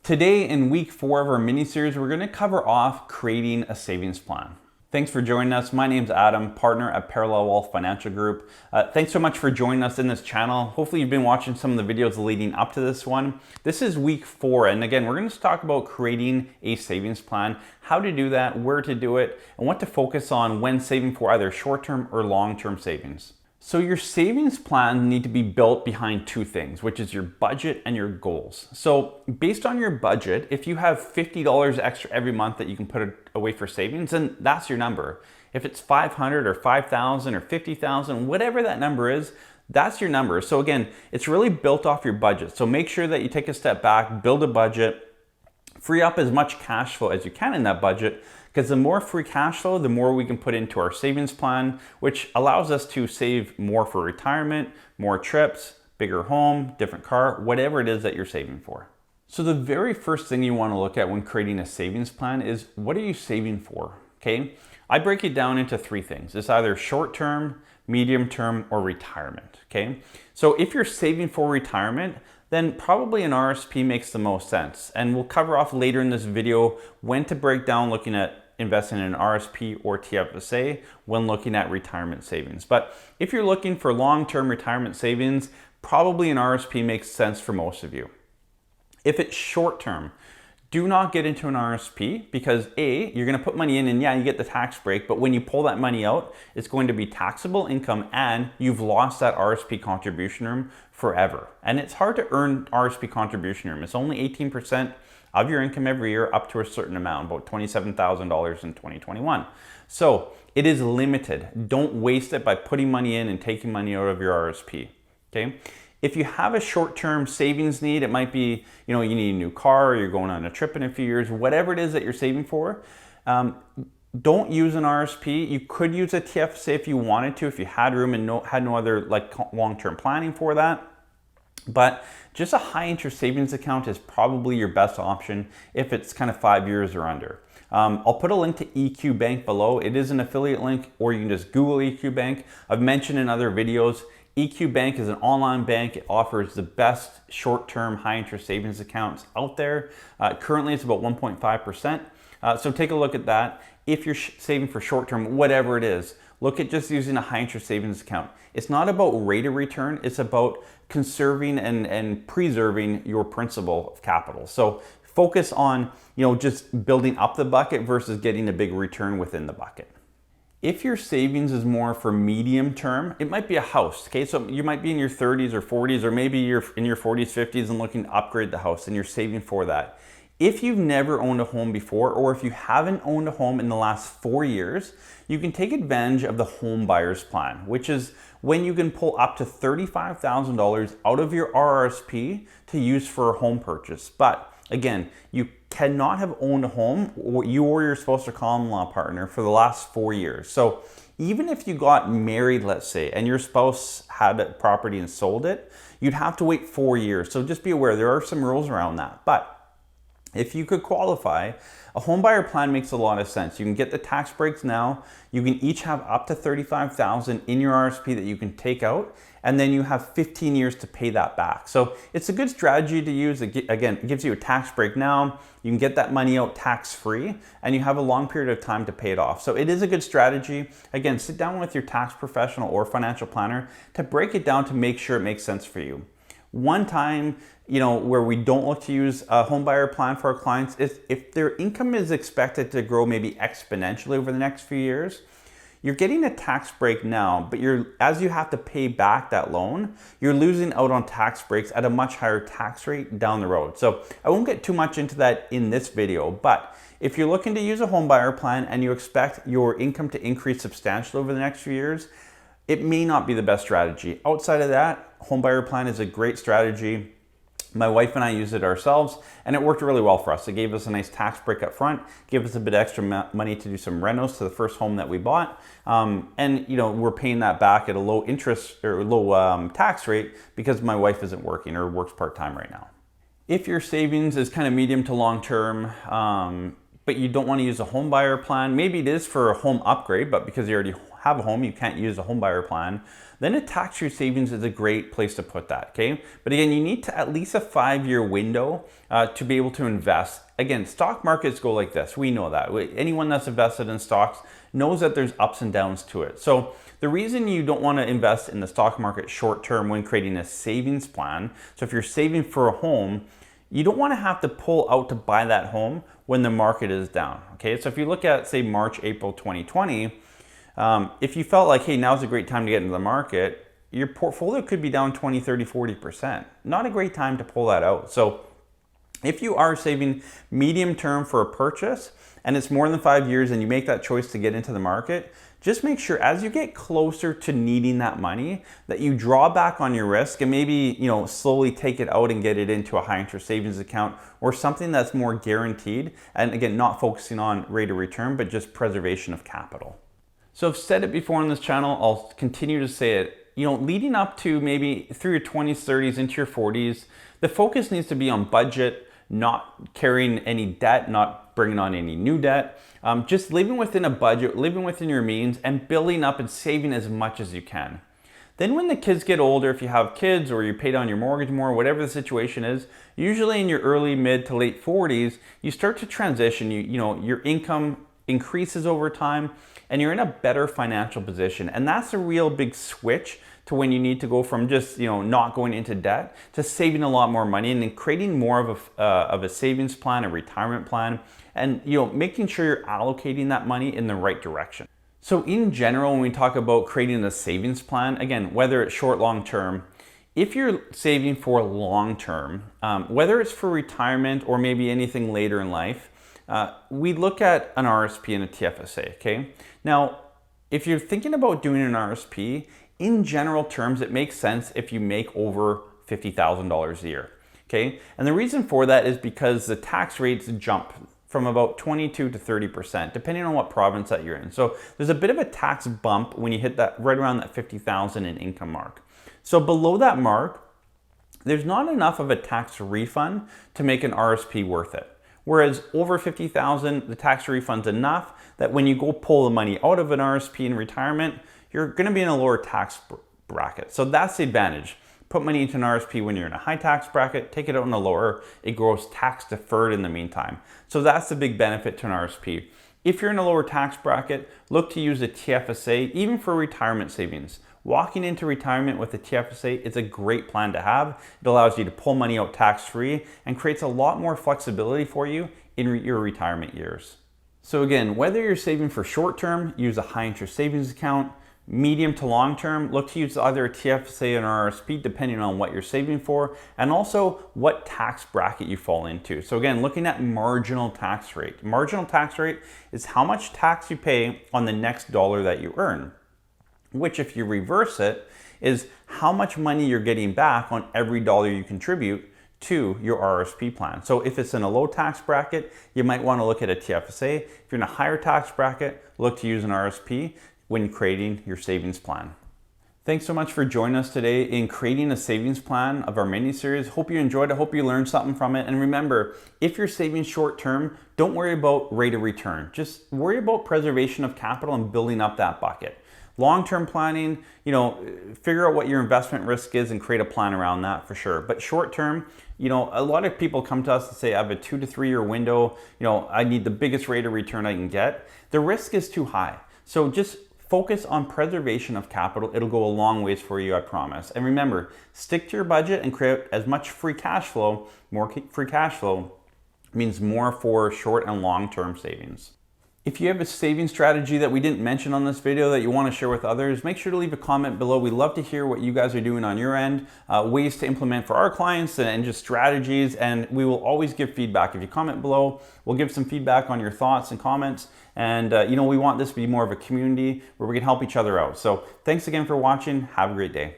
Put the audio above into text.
Today in week 4 of our mini-series, we're going to cover off creating a savings plan. Thanks for joining us. My name's Adam, partner at Parallel Wealth Financial Group. Thanks so much for joining us in this channel. Hopefully you've been watching some of the videos leading up to this one. This is week 4, and again, we're going to talk about creating a savings plan, how to do that, where to do it, and what to focus on when saving for either short-term or long-term savings. So your savings plan need to be built behind two things, which is your budget and your goals. So based on your budget, if you have $50 extra every month that you can put away for savings, then that's your number. If it's 500 or 5,000 or 50,000, whatever that number is, that's your number. So again, it's really built off your budget. So make sure that you take a step back, build a budget, free up as much cash flow as you can in that budget, because the more free cash flow, the more we can put into our savings plan, which allows us to save more for retirement, more trips, bigger home, different car, whatever it is that you're saving for. So the very first thing you want to look at when creating a savings plan is, what are you saving for? Okay, I break it down into 3 things. It's either short-term, medium-term, or retirement. Okay, so if you're saving for retirement, then probably an RSP makes the most sense. And we'll cover off later in this video when to break down looking at investing in an RSP or TFSA when looking at retirement savings. But if you're looking for long-term retirement savings, probably an RSP makes sense for most of you. If it's short-term, do not get into an RSP because A, you're going to put money in and yeah, you get the tax break, but when you pull that money out, it's going to be taxable income and you've lost that RSP contribution room forever. And it's hard to earn RSP contribution room. It's only 18% of your income every year up to a certain amount, about $27,000 in 2021. So it is limited. Don't waste it by putting money in and taking money out of your RSP, okay? If you have a short-term savings need, it might be, you need a new car, or you're going on a trip in a few years, whatever it is that you're saving for, don't use an RSP. You could use a TFSA if you wanted to, if you had room and had no other long-term planning for that. But just a high interest savings account is probably your best option if it's kind of 5 years or under. I'll put a link to EQ Bank below. It is an affiliate link, or you can just Google EQ Bank. I've mentioned in other videos, EQ Bank is an online bank. It offers the best short-term high interest savings accounts out there. Currently it's about 1.5%. So take a look at that. If you're saving for short-term, whatever it is, look at just using a high interest savings account. It's not about rate of return, it's about conserving and preserving your principal of capital. So focus on, just building up the bucket versus getting a big return within the bucket. If your savings is more for medium term, it might be a house, okay? So you might be in your 30s or 40s, or maybe you're in your 40s, 50s and looking to upgrade the house and you're saving for that. If you've never owned a home before, or if you haven't owned a home in the last 4 years, you can take advantage of the home buyer's plan, which is when you can pull up to $35,000 out of your RRSP to use for a home purchase. But again, you cannot have owned a home, or you or your spouse or common law partner, for the last 4 years. So even if you got married, let's say, and your spouse had a property and sold it, you'd have to wait 4 years. So just be aware, there are some rules around that. But if you could qualify, a home buyer plan makes a lot of sense. You can get the tax breaks now. You can each have up to $35,000 in your RSP that you can take out, and then you have 15 years to pay that back. So it's a good strategy to use. Again, it gives you a tax break now. You can get that money out tax-free, and you have a long period of time to pay it off. So it is a good strategy. Again, sit down with your tax professional or financial planner to break it down to make sure it makes sense for you. One time, where we don't look to use a home buyer plan for our clients is if their income is expected to grow maybe exponentially over the next few years. You're getting a tax break now, but as you have to pay back that loan, you're losing out on tax breaks at a much higher tax rate down the road. So I won't get too much into that in this video, but if you're looking to use a home buyer plan and you expect your income to increase substantially over the next few years, it may not be the best strategy. Outside of that, home buyer plan is a great strategy. My wife and I used it ourselves, and it worked really well for us. It gave us a nice tax break up front, gave us a bit extra money to do some renos to the first home that we bought, and we're paying that back at a low interest or low tax rate because my wife isn't working or works part-time right now. If your savings is kind of medium to long term, but you don't want to use a home buyer plan, maybe it is for a home upgrade, but because you already have a home, you can't use a home buyer plan, then a tax-free savings is a great place to put that, okay? But again, you need to at least a 5-year window to be able to invest. Again, stock markets go like this. We know that. Anyone that's invested in stocks knows that there's ups and downs to it. So the reason you don't want to invest in the stock market short term when creating a savings plan, so if you're saving for a home, you don't want to have to pull out to buy that home when the market is down, okay? So if you look at, say, March, April 2020, if you felt like, hey, now's a great time to get into the market, your portfolio could be down 20, 30, 40%. Not a great time to pull that out. So if you are saving medium term for a purchase and it's more than 5 years and you make that choice to get into the market, just make sure as you get closer to needing that money that you draw back on your risk and maybe, slowly take it out and get it into a high interest savings account or something that's more guaranteed. And again, not focusing on rate of return, but just preservation of capital. So I've said it before on this channel, I'll continue to say it. Leading up to maybe through your 20s, 30s, into your 40s, the focus needs to be on budget, not carrying any debt, not bringing on any new debt, just living within a budget, living within your means, and building up and saving as much as you can. Then when the kids get older, if you have kids or you pay down your mortgage more, whatever the situation is, usually in your early, mid to late 40s, you start to transition. Your income increases over time and you're in a better financial position. And that's a real big switch to when you need to go from just not going into debt to saving a lot more money and then creating more of a savings plan, a retirement plan, and making sure you're allocating that money in the right direction. So in general, when we talk about creating a savings plan, again, whether it's short, long term, if you're saving for long term, whether it's for retirement or maybe anything later in life, we look at an RSP and a TFSA, okay? Now, if you're thinking about doing an RSP, in general terms, it makes sense if you make over $50,000 a year, okay? And the reason for that is because the tax rates jump from about 22 to 30%, depending on what province that you're in. So there's a bit of a tax bump when you hit that right around that 50,000 in income mark. So below that mark, there's not enough of a tax refund to make an RSP worth it. Whereas over 50,000, the tax refund's enough that when you go pull the money out of an RSP in retirement, you're gonna be in a lower tax bracket. So that's the advantage. Put money into an RSP when you're in a high tax bracket, take it out in a lower, it grows tax deferred in the meantime. So that's the big benefit to an RSP. If you're in a lower tax bracket, look to use a TFSA, even for retirement savings. Walking into retirement with a TFSA is a great plan to have. It allows you to pull money out tax-free and creates a lot more flexibility for you in your retirement years. So again, whether you're saving for short term, use a high interest savings account. Medium to long term, look to use either a TFSA or RSP depending on what you're saving for and also what tax bracket you fall into. So again, looking at marginal tax rate. Marginal tax rate is how much tax you pay on the next dollar that you earn, which if you reverse it is how much money you're getting back on every dollar you contribute to your RSP plan. So if it's in a low tax bracket, you might want to look at a TFSA. If you're in a higher tax bracket, look to use an RSP when creating your savings plan. Thanks so much for joining us today in creating a savings plan of our mini series. Hope you enjoyed it. Hope you learned something from it. And remember, if you're saving short term, don't worry about rate of return. Just worry about preservation of capital and building up that bucket. Long-term planning, figure out what your investment risk is and create a plan around that for sure. But short-term, a lot of people come to us and say, I have a 2 to 3 year window. I need the biggest rate of return I can get. The risk is too high. So just focus on preservation of capital. It'll go a long ways for you, I promise. And remember, stick to your budget and create as much free cash flow. More free cash flow means more for short and long-term savings. If you have a saving strategy that we didn't mention on this video that you want to share with others, make sure to leave a comment below. We love to hear what you guys are doing on your end, ways to implement for our clients and just strategies. And we will always give feedback. If you comment below, we'll give some feedback on your thoughts and comments. And we want this to be more of a community where we can help each other out. So thanks again for watching. Have a great day.